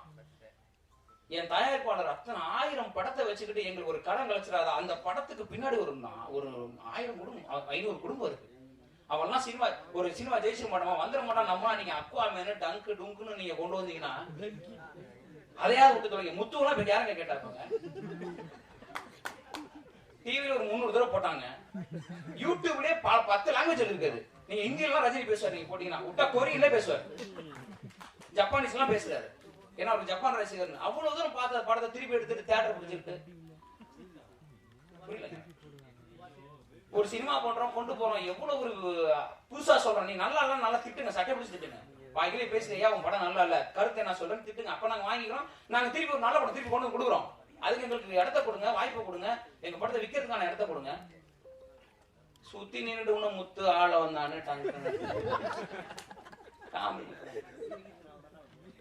என் தயாரிப்பாளர் அத்தனை 1000 படத்தை வச்சுக்கிட்டு எங்களுக்கு ஒரு கடன் கழிச்சிடாத. அந்த படத்துக்கு பின்னாடி ஒரு 1000 குடும்பம், 500 குடும்பம் இருக்கு. அவெல்லாம் சினிமா, ஒரு சினிமா ஜெயிச்சிட மாட்டோமா, வந்துட மாட்டோம். நம்ம நீங்க அக்வாமேனு டங்கு டுங்குன்னு நீங்க கொண்டு வந்தீங்கன்னா அதையாவது விட்டு தொலைங்க. முத்துவெல்லாம் இப்ப யாருங்க கேட்டாங்க? டிவில ஒரு 300 தடவை போட்டாங்க. யூடியூப்லயே 10 லாங்குவேஜ் இருக்குது. நீங்க இந்தியில ரஜினி பேசுவார், நீங்க போட்டீங்கன்னா விட்டா கொரியன்ல பேசுவார், ஜப்பானீஸ் எல்லாம் பேசுறாரு. ஏன்னா அவர் ஜப்பான் ரசிகர். அவ்வளவு தூரம் பார்த்த படத்தை திருப்பி எடுத்துட்டு தியேட்டர் பிடிச்சிட்டு புரியல. ஒரு சினிமா பண்றோம், கொண்டு போறோம், எவ்வளவு ஒரு புதுசா சொல்றோம். நீ நல்லா இல்ல நல்லா திட்டுங்க, சட்டை பிடிச்சி திட்டுங்க, வாயிலே பேசுறியா உன் படம் நல்லா இல்ல, கருத்தை நான் சொல்றேன் திட்டுங்க. அப்ப நாங்க வாங்கிக்கிறோம், நாங்க திருப்பி ஒரு நல்ல படம் திருப்பி கொண்டு கொடுக்குறோம். அதுக்கு எங்களுக்கு இடத்த கொடுங்க, வாய்ப்பு கொடுங்க, எங்க படத்தை விற்கிறதுக்கான இடத்த கொடுங்க. சுத்தி நின்றுட்டு உன்ன முத்து ஆள வந்தானு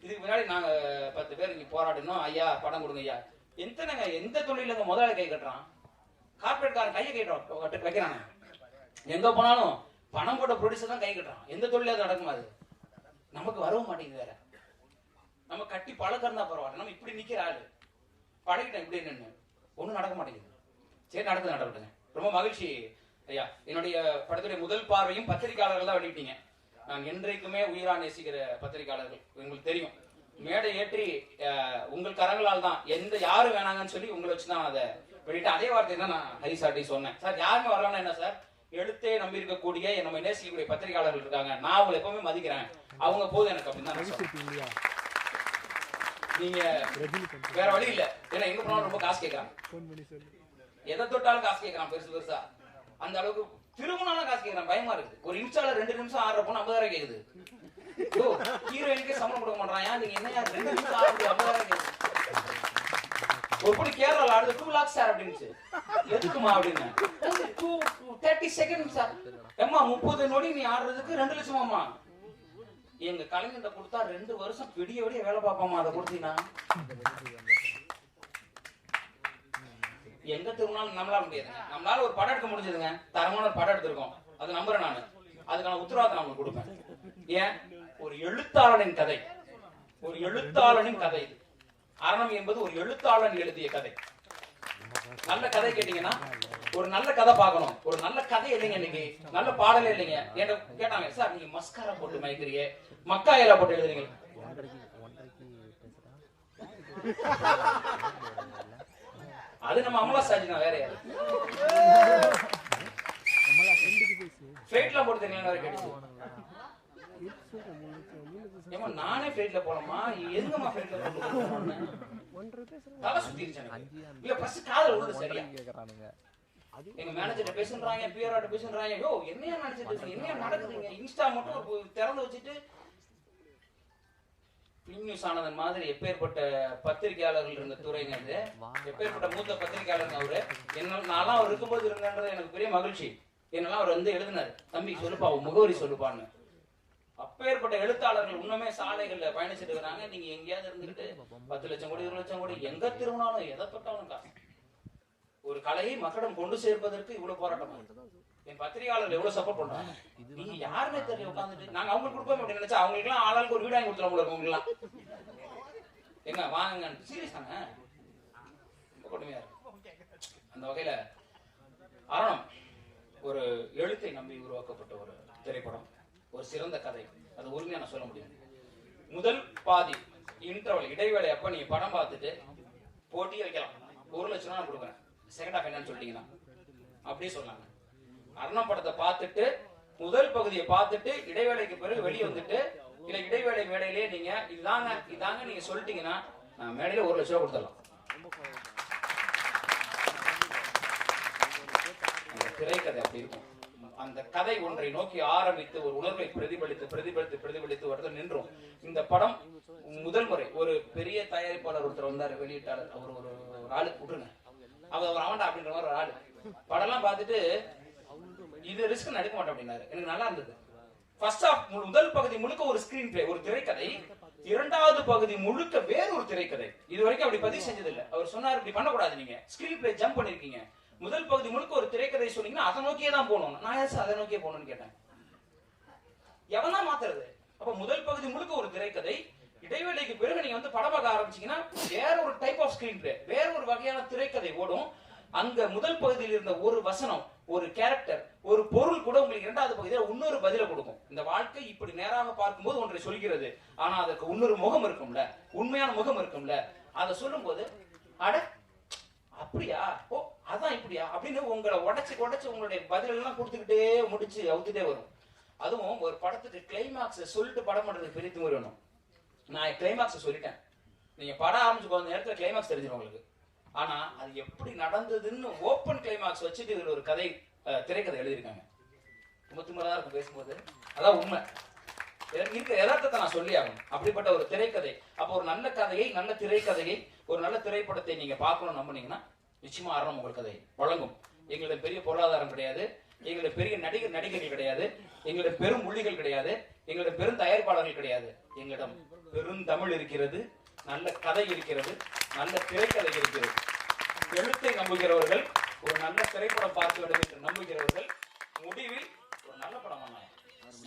இதுக்கு முன்னாடி நாங்க 10 பேர் இங்க போராடணும், ஐயா படம் கொடுங்க ஐயா. எந்த தொழிலுங்க முதலாளி கை கட்டுறான், கார்பரேட்காரன் கையை கட்டுறான் வைக்கிறாங்க. எங்க போனாலும் பணம் போட்ட ப்ரொடியூசர் தான் கை கட்டுறான். எந்த தொழிலாவது நடக்குமா? அது நமக்கு வரவும் மாட்டேங்குது. வேற நம்ம கட்டி பழக்கம் தான் பரவாயில்ல. நம்ம இப்படி நிக்கிற ஆளு பழகிட்டேன், இப்படி நின்று ஒண்ணும் நடக்க மாட்டேங்குது. சரி நடக்குது, நடக்கட்டுங்க. ரொம்ப மகிழ்ச்சி ஐயா. என்னுடைய படத்துடைய முதல் பார்வையும் பத்திரிகையாளர்கள் தான் வெளியிட்டீங்க. நான் என்றைக்குமே உயிரா நேசிக்கிற பத்திரிகையாளர்கள், உங்களுக்கு தெரியும். மேடை ஏற்றி உங்கள் கரங்களால் தான் எந்த யாரும் வேணாங்கன்னு சொல்லி உங்களை வச்சுதான் அதை வெளியிட்டு அதே வார்த்தை தான் நான் ஹரிசாட்டி சொன்னேன். சார் யாருமே வரலன்னா என்ன சார், எழுத்தே நம்பி இருக்கக்கூடிய நம்ம நேசிக்கக்கூடிய பத்திரிகையாளர்கள் இருக்காங்க, நான் அவங்களை எப்பவுமே மதிக்கிறேன், அவங்க போதும் எனக்கு அப்படின்னு தான். நீங்க வேற வழி இல்ல, ஏன்னா எங்க போனாலும் ரொம்ப காசு கேட்கறான், எதை தொட்டாலும் காசு கேட்கறான் பெருசு பெருசா. அந்த அளவுக்கு திருமணம் காசு கேட்கறான், பயமா இருக்கு. ஒரு இன்ஸ்டால 2 நிமிஷம் ஆடுற போன 50,000 கேக்குது. ஹீரோயினுக்கே சம்பளம் கொடுக்க மாட்டான், நீங்க என்ன 2 நிமிஷம் ஆடுறது 50,000 கேக்குது. ஒரு படி கேரளால ஆடுது 2 lakhs சார் அப்படின்னு. எதுக்குமா அப்படின்னு. 30 seconds சார். அம்மா 30 நொடி நீ ஆடுறதுக்கு 2 லட்சமாமா. எங்க கலைஞர்கிட்ட கொடுத்தா 2 வருஷம் விடிய விடிய வேலை பார்ப்போமா, அதை கொடுத்தீங்கன்னா எங்க திரும்பினாலும் நம்மளால முடியாதுங்க. நம்மளால ஒரு படம் எடுக்க முடிஞ்சதுங்க, தரமான ஒரு படம் எடுத்திருக்கோம், அது நம்புறேன் நானு. அதுக்கான உத்தரவாதம் நான் உங்களுக்கு கொடுப்பேன். ஏன், ஒரு எழுத்தாளனின் கதை, ஒரு எழுத்தாளனின் கதை. அரணம் என்பது ஒரு எழுத்தாளன் எழுதிய கதை. நல்ல கதை கேட்டீங்கன்னா ஒரு நல்ல கதை பார்க்கணும். ஒரு நல்ல கதை இல்லைங்க, இன்னைக்கு நல்ல பாடலே இல்லைங்க. என்ன கேட்டாங்க, சார் நீங்க மஸ்காரா போட்டு மயக்கிறீங்க, மக்காயில போட்டு எழுதுறீங்க. அது நம்ம அமலா சாஜினா, வேற யாரு ஃபிளைட்ல போட்டு தெரியும் வேற கேட்டுச்சு. ஏமா நானே ஃபிளைட்ல போலாமா, எதுங்கம்மா ஃபிளைட்ல போட்டு தலை சுத்திருச்சு இல்ல ஃபர்ஸ்ட் காதல் உள்ள சரியா. எங்க மேனேஜர்ட்ட பேசுறாங்க, பிஆர்ட்ட பேசுறாங்க, யோ என்னையா நினைச்சிட்டு இருக்கீங்க, என்னையா நடக்குதுங்க, இன்ஸ்டா மட்டும் திறந்து வச்சுட்டு நியூஸ் ஆனதன் மாதிரி எப்பேற்பட்ட பத்திரிகையாளர்கள் இருந்த துறைங்க இது, எப்பேற்பட்ட மூத்த பத்திரிகையாளர் அவரு. என்ன நான்லாம் அவர் இருக்கும்போது இருந்தது எனக்கு பெரிய மகிழ்ச்சி. என்னெல்லாம் அவர் வந்து எழுதினாரு, தம்பி சொல்லுப்பா முகவரி சொல்லுப்பான்னு. அப்பேற்பட்ட எழுத்தாளர்கள் இன்னுமே சாலைகள்ல பயணிச்சுட்டு இருக்காங்க. நீங்க எங்கேயாவது இருந்துட்டு 10 லட்சம் கோடி 20 லட்சம் கோடி எங்க திரும்பினாலும் எதை தொட்டாலும் காசு. ஒரு கலையை மக்களிடம் கொண்டு சேர்ப்பதற்கு இவ்வளவு போராட்டம். என் பத்திரிகையாளர்கள் எவ்வளவு சப்போர்ட் பண்றாங்க. நீங்க யாருமே தெரியல உட்காந்துட்டு நாங்க அவங்களுக்கு கொடுப்போம் அப்படின்னு நினைச்சா அவங்களுக்கு எல்லாம் ஆளாளுக்கு ஒரு வீடு வாங்கி கொடுத்துருவோம். உங்களுக்கு எல்லாம் எங்க வாங்க சீரியஸ் தாங்க, ரொம்ப கொடுமையா இருக்கு. அந்த வகையில அரணம் ஒரு எழுத்தை நம்பி உருவாக்கப்பட்ட ஒரு திரைப்படம், ஒரு சிறந்த கதை. அது உரிமையா நான் சொல்ல முடியும். முதல் பாதி இன்டர்வல் இடைவேளை அப்ப நீங்க படம் பார்த்துட்டு போட்டியே வைக்கலாம், 1 லட்சம் நான் கொடுக்குறேன், செகண்ட் ஹாஃப் என்னன்னு சொல்லிட்டீங்கன்னா அப்படியே சொன்னாங்க. அரணம் படத்தை பார்த்துட்டு முதல் பகுதியை பார்த்துட்டு இடைவேளைக்கு பிறகு வெளியே வந்துட்டு இல்ல இடைவேளை மேடையிலேயே நீங்க இதாங்க நீங்க சொல்லிட்டீங்கன்னா நான் மேடையில 1 லட்சம் ரூபாய் கொடுத்துடலாம். அந்த திரைக்கதை அப்படி இருக்கும். அந்த கதை ஒன்றை நோக்கி ஆரம்பித்து ஒரு உணர்வை பிரதிபலித்து ஒருத்தர் நின்றோம். இந்த படம் முதல் முறை ஒரு பெரிய தயாரிப்பாளர் ஒருத்தர் வந்தாரு, வெளியிட்டாளர், அவர் ஒரு ஆளு விட்டுருங்க, அவர் அவன்டா அப்படின்ற மாதிரி ஒரு ஆளு. படம்லாம் பார்த்துட்டு இது ரிஸ்க் எடுக்க மாட்டோம் அப்படின்னாரு. எனக்கு நல்லா இருந்தது. ஃபர்ஸ்ட் ஆஃப் முதல் பகுதி முழுக்க ஒரு ஸ்கிரீன் பிளே, ஒரு திரைக்கதை, 2வது பகுதி முழுக்க வேற ஒரு திரைக்கதை. இது வரைக்கும் அப்படி பதிவு செஞ்சது இல்ல. அவர் சொன்னார் இப்படி பண்ணக்கூடாது, நீங்க ஸ்கிரீன் பிளே ஜம்ப் பண்ணிருக்கீங்க, முதல் பகுதி முழுக்க ஒரு திரைக்கதை சொன்னீங்கன்னா அதை நோக்கியே தான் போகணும். நான் ஏன் அதை நோக்கியே போகணும்னு கேட்டேன். எவனா மாத்துறது? அப்ப முதல் பகுதி முழுக்க ஒரு திரைக்கதை, இடைவேளைக்கு பிறகு நீங்க வந்து படம் பார்க்க ஆரம்பிச்சீங்கன்னா வேற ஒரு டைப் ஆஃப் ஸ்கிரீன் பிளே, வேற ஒரு வகையான திரைக்கதை ஓடும். அங்க முதல் பகுதியில் இருந்த ஒரு வசனம், ஒரு கேரக்டர், ஒரு பொருள் கூட உங்களுக்கு 2வது பகுதியில் இன்னொரு பதில கொடுக்கும். இந்த வாழ்க்கை இப்படி நேராக பார்க்கும்போது ஒன்றை சொல்கிறது, ஆனா அதுக்கு இன்னொரு முகம் இருக்கும்ல, உண்மையான முகம் இருக்கும்ல. அதை சொல்லும் போது அட அப்படியா, ஓ அதான் இப்படியா அப்படின்னு உங்களை உடைச்சு உங்களுடைய பதில் எல்லாம் கொடுத்துக்கிட்டே முடிச்சு அவுத்துட்டே வரும். அதுவும் ஒரு படத்துக்கு கிளைமாக்ஸ் சொல்லிட்டு படம் பண்றதுக்கு பெரிய திமிரு வேணும். நான் கிளைமாக்ஸ் சொல்லிட்டேன், நீங்க படம் ஆரம்பிச்சு கொஞ்ச நேரத்துல கிளைமாக்ஸ் தெரிஞ்சிடும் உங்களுக்கு. ஆனா அது எப்படி நடந்ததுன்னு ஓப்பன் கிளைமாக்ஸ் வச்சுட்டு இதுல ஒரு கதை திரைக்கதை எழுதியிருக்காங்க. ரொம்ப திமிரா இருக்கும் பேசும்போது, அதான் உண்மை இருக்க யதார்த்தத்தை நான் சொல்லி ஆகணும். அப்படிப்பட்ட ஒரு திரைக்கதை. அப்போ ஒரு நல்ல கதையை, நல்ல திரைக்கதையை, ஒரு நல்ல திரைப்படத்தை நீங்க பார்க்கணும் நம்பினீங்கன்னா நிச்சயமா அரணம் உங்கள் கதை வழங்கும். எங்களிடம் பெரிய பொருளாதாரம் கிடையாது, எங்களிடம் பெரிய நடிகர்கள் கிடையாது, எங்களிடம் பெரும் மொழிகள் கிடையாது, எங்களிடம் பெரும் தயாரிப்பாளர்கள் கிடையாது. எங்களிடம் பெரும் தமிழ் இருக்கிறது, நல்ல கதை இருக்கிறது, நல்ல திரைக்கதை இருக்கிறது. எழுத்தை நம்புகிறவர்கள், ஒரு நல்ல திரைப்படம் பார்க்க வேண்டும் என்று நம்புகிறவர்கள், முடிவில் ஒரு நல்ல படம்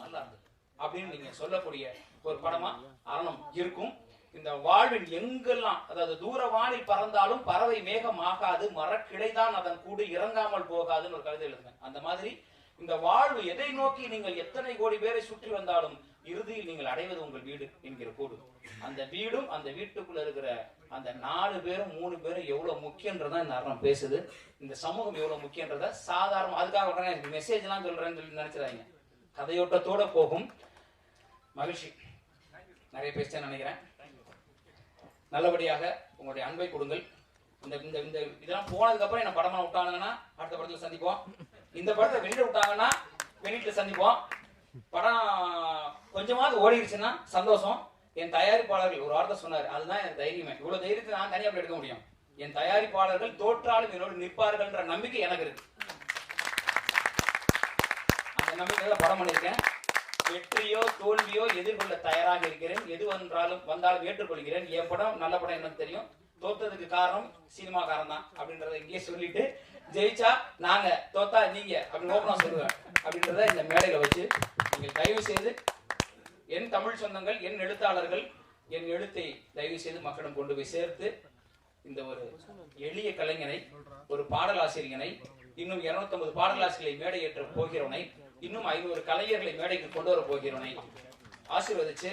நல்லா இருக்கு அப்படின்னு நீங்க சொல்லக்கூடிய ஒரு படமா அரணம் இருக்கும். இந்த வாழ்வின் எங்கெல்லாம், அதாவது தூர வானில் பறந்தாலும் பறவை மேகம் ஆகாது, மரக்கிளைதான் அதன் கூடு இறங்காமல் போகாதுன்னு ஒரு கவிதை எழுதுங்க. அந்த மாதிரி இந்த வாழ்வு எதை நோக்கி நீங்கள் எத்தனை கோடி பேரை சுற்றி வந்தாலும் இறுதியில் நீங்கள் அடைவது உங்கள் வீடு என்கிற கூடு. அந்த வீடும் அந்த வீட்டுக்குள்ள இருக்கிற அந்த 4 பேரும் 3 பேரும் எவ்வளவு முக்கியன்றதா இந்த அறம் பேசுது. இந்த சமூகம் எவ்வளவு முக்கியன்றத சாதாரண, அதுக்காக உடனே மெசேஜ் எல்லாம் சொல்றேன்னு சொல்லி நினைச்சிடாதீங்க. கதையோட்டத்தோட போகும். மகிழ்ச்சி. நிறைய பேச நினைக்கிறேன். நல்லபடியாக உங்களுடைய அன்பை கொடுங்கள். இந்த இந்த இந்த இதெல்லாம் போனதுக்கு அப்புறம் என்ன படமா விட்டாங்கன்னா அடுத்த படத்துல சந்திப்போம். இந்த படத்தை வெளியில விட்டாங்கன்னா வெளியில சந்திப்போம். படம் கொஞ்சமாவது ஓடிடுச்சுன்னா சந்தோஷம். என் தயாரிப்பாளர்கள் ஒரு வார்த்தை சொன்னார், அதுதான் என் தைரியமே. இவ்வளவு தைரியத்தை நான் தனியா எடுக்க முடியும். என் தயாரிப்பாளர்கள் தோற்றாலும் என்னோடு நிற்பார்கள்ன்ற நம்பிக்கை எனக்கு இருக்கு. அந்த நம்பிக்கையில படம் பண்ணியிருக்கேன். வெற்றியோ தோல்வியோ எதிர்கொள்ள தயாராக இருக்கிறேன். எது வந்தாலும் ஏற்றுக்கொள்கிறேன். என் படம் நல்ல படம் எனக்கு தெரியும். தோத்ததுக்கு காரணம் சினிமாக்காரன் தான் அப்படின்றத இங்கே சொல்லிட்டு, ஜெயிச்சா நாங்க, தோத்தா நீங்க அப்படின்னு ஓப்பனா சொல்லுவேன் அப்படின்றத இந்த மேடையில வச்சு நீங்கள் தயவு செய்து என் தமிழ் சொந்தங்கள், என் எழுத்தாளர்கள், என் எழுத்தை தயவு செய்து மக்களிடம் கொண்டு போய் சேர்த்து இந்த ஒரு எளிய கலைஞனை, ஒரு பாடலாசிரியனை, இன்னும் 250 பாடலாசிரியர்களை மேடை ஏற்ற போகிறவனை, இன்னும் 500 கலைஞர்களை மேடைக்கு கொண்டு வர போகிறவனை ஆசீர்வதிச்சு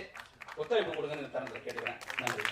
ஒத்துழைப்பு கொடுங்கன்னு தரத்தில் கேட்டுக்கிறேன். நன்றி.